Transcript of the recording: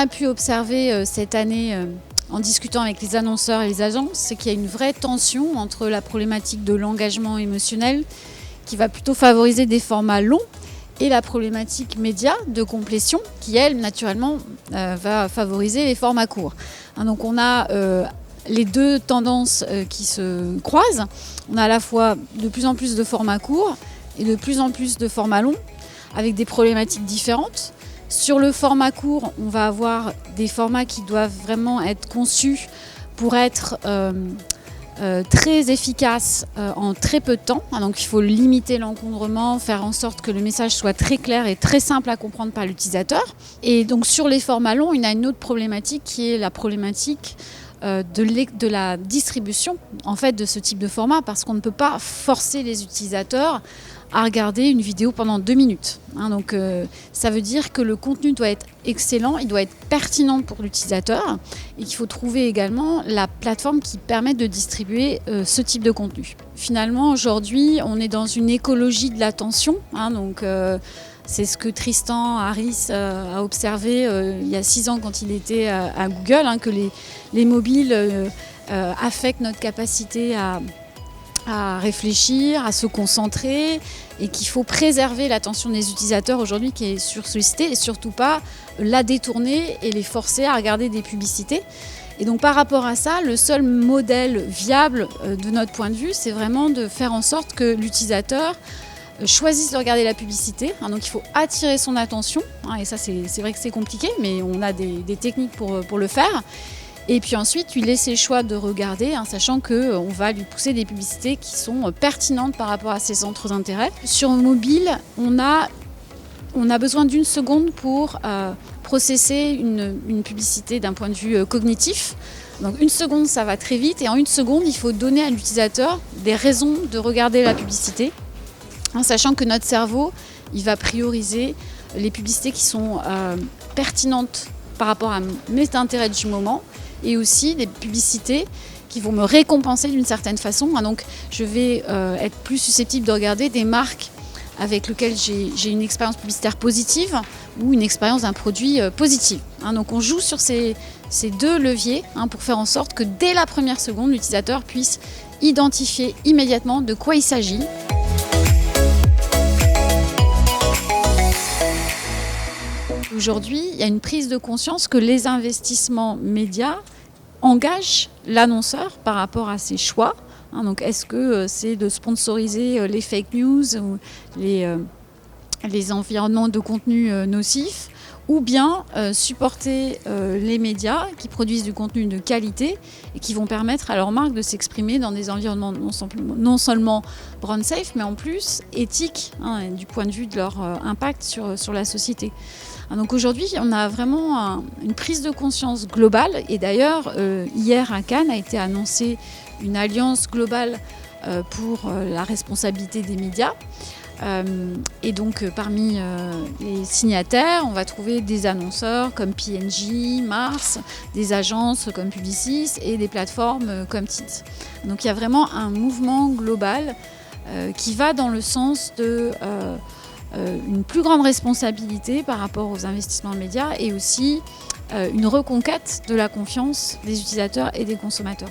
pu observer cette année en discutant avec les annonceurs et les agences, c'est qu'il y a une vraie tension entre la problématique de l'engagement émotionnel qui va plutôt favoriser des formats longs et la problématique média de complétion qui, elle, naturellement, va favoriser les formats courts. Donc on a les deux tendances qui se croisent. On a à la fois de plus en plus de formats courts et de plus en plus de formats longs avec des problématiques différentes. Sur le format court, on va avoir des formats qui doivent vraiment être conçus pour être très efficaces en très peu de temps. Donc il faut limiter l'encombrement, faire en sorte que le message soit très clair et très simple à comprendre par l'utilisateur. Et donc sur les formats longs, il y a une autre problématique qui est la problématique de la distribution en fait, de ce type de format, parce qu'on ne peut pas forcer les utilisateurs à regarder une vidéo pendant 2 minutes. Donc ça veut dire que le contenu doit être excellent, il doit être pertinent pour l'utilisateur et qu'il faut trouver également la plateforme qui permet de distribuer ce type de contenu. Finalement, aujourd'hui, on est dans une écologie de l'attention. C'est ce que Tristan Harris a observé il y a 6 ans quand il était à Google, que les mobiles affectent notre capacité à réfléchir, à se concentrer et qu'il faut préserver l'attention des utilisateurs aujourd'hui qui est sursollicitée et surtout pas la détourner et les forcer à regarder des publicités. Et donc par rapport à ça, le seul modèle viable de notre point de vue, c'est vraiment de faire en sorte que l'utilisateur choisissent de regarder la publicité. Donc il faut attirer son attention. Et ça, c'est vrai que c'est compliqué, mais on a des techniques pour le faire. Et puis ensuite, lui laisser le choix de regarder, sachant qu'on va lui pousser des publicités qui sont pertinentes par rapport à ses centres d'intérêt. Sur mobile, on a besoin d'1 seconde pour processer une publicité d'un point de vue cognitif. Donc 1 seconde, ça va très vite. Et en 1 seconde, il faut donner à l'utilisateur des raisons de regarder la publicité. Sachant que notre cerveau, il va prioriser les publicités qui sont pertinentes par rapport à mes intérêts du moment et aussi des publicités qui vont me récompenser d'une certaine façon. Donc je vais être plus susceptible de regarder des marques avec lesquelles j'ai une expérience publicitaire positive ou une expérience d'un produit positive. Donc on joue sur ces 2 leviers pour faire en sorte que dès la première seconde, l'utilisateur puisse identifier immédiatement de quoi il s'agit. Aujourd'hui, il y a une prise de conscience que les investissements médias engagent l'annonceur par rapport à ses choix. Donc, est-ce que c'est de sponsoriser les fake news ou les environnements de contenu nocifs, ou bien supporter les médias qui produisent du contenu de qualité et qui vont permettre à leur marque de s'exprimer dans des environnements non seulement brand safe, mais en plus éthiques, du point de vue de leur impact sur la société. Donc aujourd'hui, on a vraiment une prise de conscience globale. Et d'ailleurs, hier à Cannes a été annoncée une alliance globale pour la responsabilité des médias. Et donc parmi les signataires, on va trouver des annonceurs comme P&G, Mars, des agences comme Publicis et des plateformes comme Teads. Donc il y a vraiment un mouvement global qui va dans le sens de une plus grande responsabilité par rapport aux investissements médias et aussi une reconquête de la confiance des utilisateurs et des consommateurs.